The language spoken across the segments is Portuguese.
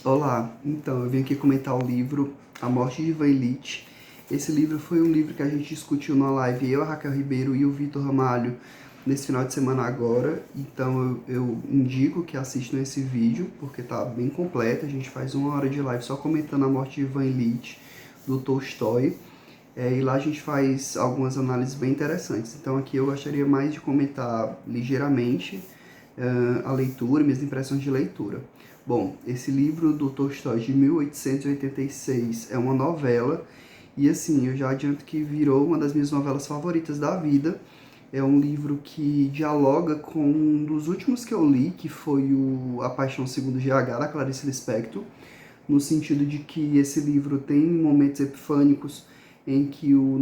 Olá, então eu vim aqui comentar o livro A Morte de Ivan Ilitch. Esse livro foi um livro que a gente discutiu na live, eu, a Raquel Ribeiro e o Vitor Ramalho, nesse final de semana agora. Então eu indico que assistam esse vídeo, porque tá bem completo. A gente faz 1 hora de live só comentando a morte de Ivan Ilitch, do Tolstói. E lá a gente faz algumas análises bem interessantes. Então aqui eu gostaria mais de comentar ligeiramente a leitura, minhas impressões de leitura. Bom, esse livro do Tolstói de 1886 é uma novela e assim, eu já adianto que virou uma das minhas novelas favoritas da vida. É um livro que dialoga com um dos últimos que eu li, que foi A Paixão Segundo GH, da Clarice Lispector, no sentido de que esse livro tem momentos epifânicos em que o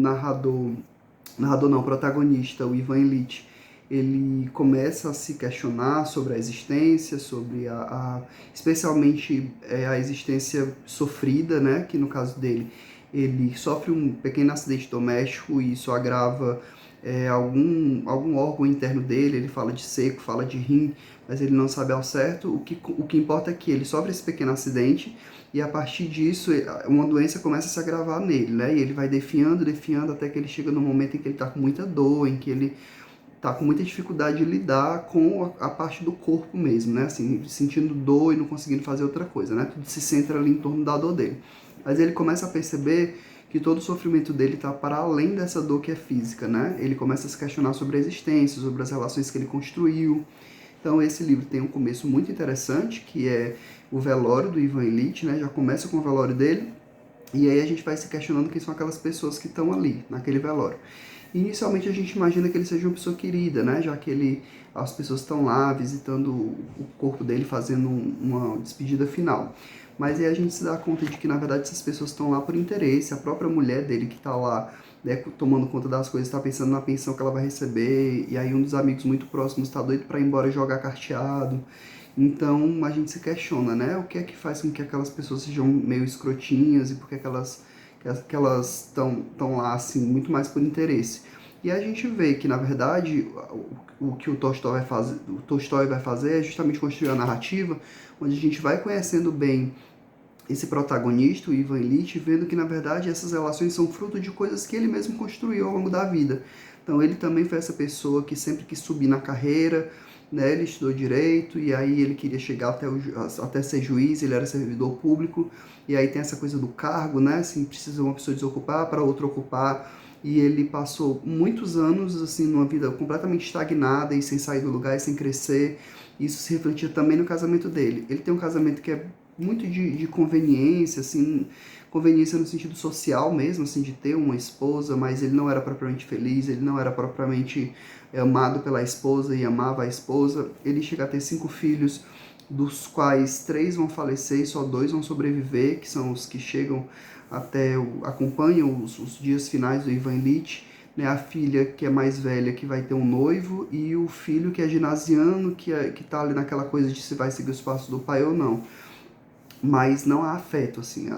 protagonista, o Ivan Ilitch, ele começa a se questionar sobre a existência, sobre especialmente a existência sofrida, né? Que no caso dele, ele sofre um pequeno acidente doméstico e isso agrava algum órgão interno dele. Ele fala de seco, fala de rim, mas ele não sabe ao certo. O que importa é que ele sofre esse pequeno acidente e a partir disso uma doença começa a se agravar nele, né? E ele vai definhando até que ele chega no momento em que ele está com muita dor, em que ele tá com muita dificuldade de lidar com a parte do corpo mesmo, né? Assim, sentindo dor e não conseguindo fazer outra coisa, né? Tudo se centra ali em torno da dor dele. Mas ele começa a perceber que todo o sofrimento dele está para além dessa dor que é física, né? Ele começa a se questionar sobre a existência, sobre as relações que ele construiu. Então esse livro tem um começo muito interessante, que é o velório do Ivan Ilitch, né? Já começa com o velório dele, e aí a gente vai se questionando quem são aquelas pessoas que estão ali, naquele velório. Inicialmente a gente imagina que ele seja uma pessoa querida, né? Já que as pessoas estão lá visitando o corpo dele, fazendo uma despedida final. Mas aí a gente se dá conta de que, na verdade, essas pessoas estão lá por interesse. A própria mulher dele que está lá, né, tomando conta das coisas, está pensando na pensão que ela vai receber. E aí um dos amigos muito próximos está doido para ir embora jogar carteado. Então a gente se questiona, né? O que é que faz com que aquelas pessoas sejam meio escrotinhas e por que elas estão lá assim muito mais por interesse. E a gente vê que, na verdade, o que o Tolstói vai fazer é justamente construir a narrativa, onde a gente vai conhecendo bem esse protagonista, o Ivan Ilitch, vendo que, na verdade, essas relações são fruto de coisas que ele mesmo construiu ao longo da vida. Então, ele também foi essa pessoa que sempre quis subir na carreira, né? Ele estudou direito e aí ele queria chegar até ser juiz, ele era servidor público, e aí tem essa coisa do cargo, né? Assim, precisa uma pessoa desocupar para outra ocupar, e ele passou muitos anos, assim, numa vida completamente estagnada e sem sair do lugar e sem crescer. Isso se refletia também no casamento dele. Ele tem um casamento que é muito de conveniência, assim, conveniência no sentido social mesmo, assim, de ter uma esposa, mas ele não era propriamente feliz, ele não era propriamente amado pela esposa e amava a esposa. Ele chega a ter 5 filhos, dos quais 3 vão falecer e só 2 vão sobreviver, que são os que chegam acompanham os dias finais do Ivan Ilitch, né? A filha que é mais velha que vai ter um noivo e o filho que é ginasiano, que tá ali naquela coisa de se vai seguir os passos do pai ou não. Mas não há afeto, assim,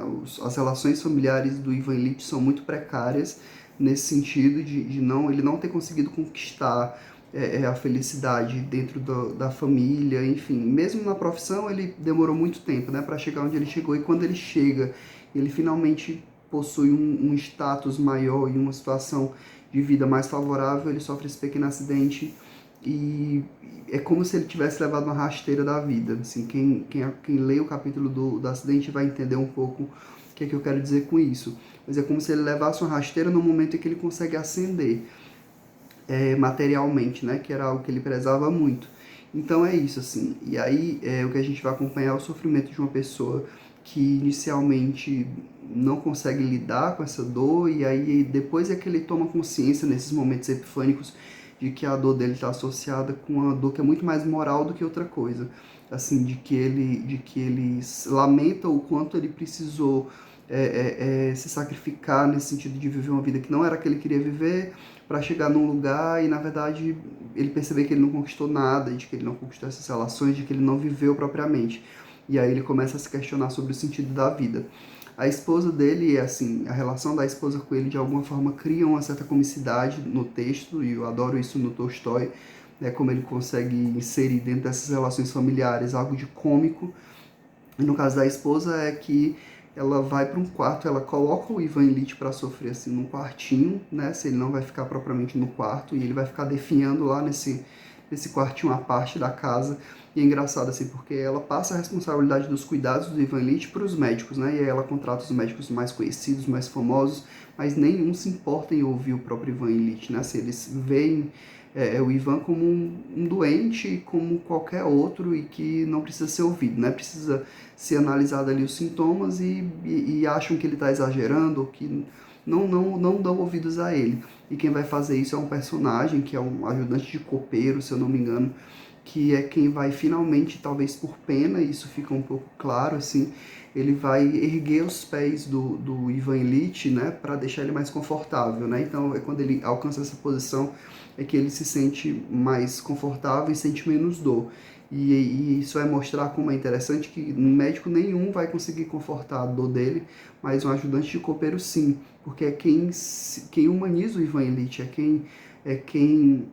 as relações familiares do Ivan Ilitch são muito precárias nesse sentido de ele não ter conseguido conquistar a felicidade dentro da família, enfim, mesmo na profissão ele demorou muito tempo, né, para chegar onde ele chegou, e quando ele chega, ele finalmente possui um status maior e uma situação de vida mais favorável, ele sofre esse pequeno acidente e é como se ele tivesse levado uma rasteira da vida. Assim, quem lê o capítulo do acidente vai entender um pouco o que é que eu quero dizer com isso. Mas é como se ele levasse uma rasteira no momento em que ele consegue ascender materialmente, né? Que era algo que ele prezava muito. Então é isso, assim. E aí o que a gente vai acompanhar é o sofrimento de uma pessoa que inicialmente não consegue lidar com essa dor, e aí depois é que ele toma consciência nesses momentos epifânicos de que a dor dele está associada com uma dor que é muito mais moral do que outra coisa. Assim, de que ele lamenta o quanto ele precisou se sacrificar nesse sentido de viver uma vida que não era a que ele queria viver, para chegar num lugar e, na verdade, ele perceber que ele não conquistou nada, de que ele não conquistou essas relações, de que ele não viveu propriamente. E aí ele começa a se questionar sobre o sentido da vida. A esposa dele, assim, a relação da esposa com ele, de alguma forma, cria uma certa comicidade no texto, e eu adoro isso no Tolstói, né, como ele consegue inserir dentro dessas relações familiares algo de cômico, E no caso da esposa é que ela vai para um quarto, ela coloca o Ivan Ilitch para sofrer assim num quartinho, né? Se ele não vai ficar propriamente no quarto, e ele vai ficar definhando lá nesse quartinho à parte da casa. E é engraçado assim, porque ela passa a responsabilidade dos cuidados do Ivan Ilitch para os médicos, né? E aí ela contrata os médicos mais conhecidos, mais famosos, mas nenhum se importa em ouvir o próprio Ivan Ilitch, né? Assim, eles veem o Ivan como um doente, como qualquer outro, e que não precisa ser ouvido, né? Precisa ser analisado ali os sintomas e acham que ele está exagerando, ou que não dão ouvidos a ele. E quem vai fazer isso é um personagem, que é um ajudante de copeiro, se eu não me engano, que é quem vai finalmente, talvez por pena, isso fica um pouco claro, assim, ele vai erguer os pés do Ivan Ilitch, né, para deixar ele mais confortável, né? Então, é quando ele alcança essa posição, é que ele se sente mais confortável e sente menos dor. E isso vai mostrar como é interessante que médico nenhum vai conseguir confortar a dor dele, mas um ajudante de copeiro sim, porque é quem humaniza o Ivan Ilitch, é quem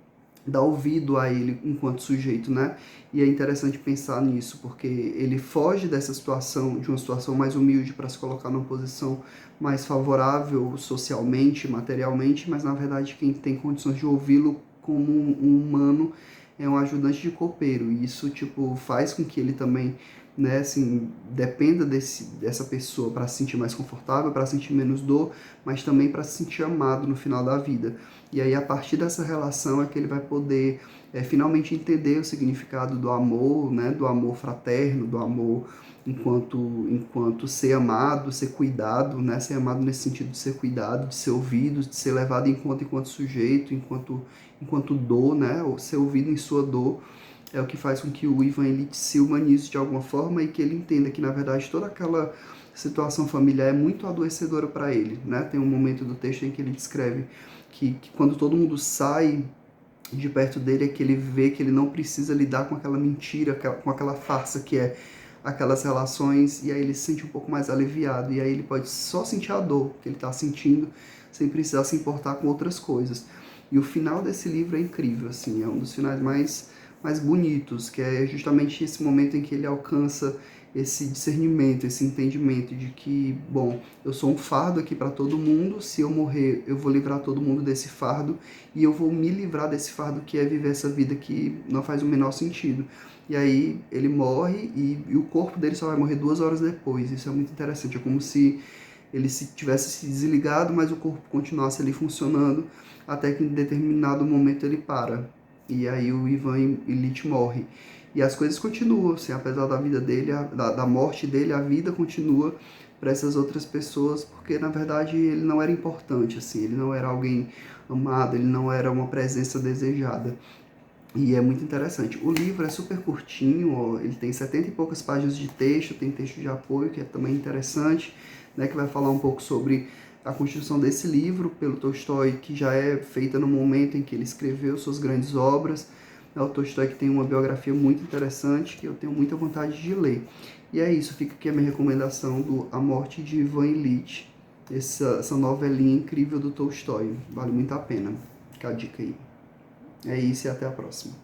dá ouvido a ele enquanto sujeito, né? E é interessante pensar nisso, porque ele foge dessa situação, de uma situação mais humilde, para se colocar numa posição mais favorável socialmente, materialmente, mas na verdade quem tem condições de ouvi-lo como um humano é um ajudante de copeiro. E isso, tipo, faz com que ele também, né, assim, dependa dessa pessoa para se sentir mais confortável, para sentir menos dor, mas também para se sentir amado no final da vida. E aí, a partir dessa relação, é que ele vai poder finalmente entender o significado do amor, né, do amor fraterno, do amor enquanto ser amado, ser cuidado, né, ser amado nesse sentido de ser cuidado, de ser ouvido, de ser levado em conta enquanto sujeito, enquanto dor, né, ou ser ouvido em sua dor, é o que faz com que o Ivan Ilitch se humanize de alguma forma e que ele entenda que, na verdade, toda aquela situação familiar é muito adoecedora para ele, né? Tem um momento do texto em que ele descreve que quando todo mundo sai de perto dele é que ele vê que ele não precisa lidar com aquela mentira, com aquela farsa que é aquelas relações, e aí ele se sente um pouco mais aliviado, e aí ele pode só sentir a dor que ele está sentindo, sem precisar se importar com outras coisas. E o final desse livro é incrível, assim, é um dos finais mais bonitos, que é justamente esse momento em que ele alcança esse discernimento, esse entendimento de que, bom, eu sou um fardo aqui para todo mundo, se eu morrer, eu vou livrar todo mundo desse fardo, e eu vou me livrar desse fardo que é viver essa vida que não faz o menor sentido. E aí ele morre e o corpo dele só vai morrer 2 horas depois. Isso é muito interessante, é como se ele tivesse se desligado, mas o corpo continuasse ali funcionando, até que em determinado momento ele para. E aí o Ivan Ilitch morre. E as coisas continuam, assim, apesar da vida dele, da morte dele, a vida continua para essas outras pessoas, porque na verdade ele não era importante, assim, ele não era alguém amado, ele não era uma presença desejada. E é muito interessante. O livro é super curtinho, ó, ele tem 70 e poucas páginas de texto, tem texto de apoio, que é também interessante, né, que vai falar um pouco sobre a construção desse livro pelo Tolstói, que já é feita no momento em que ele escreveu suas grandes obras. É o Tolstói que tem uma biografia muito interessante, que eu tenho muita vontade de ler. E é isso, fica aqui a minha recomendação do A Morte de Ivan Ilitch, essa novelinha incrível do Tolstói. Vale muito a pena. Fica a dica aí. É isso e até a próxima.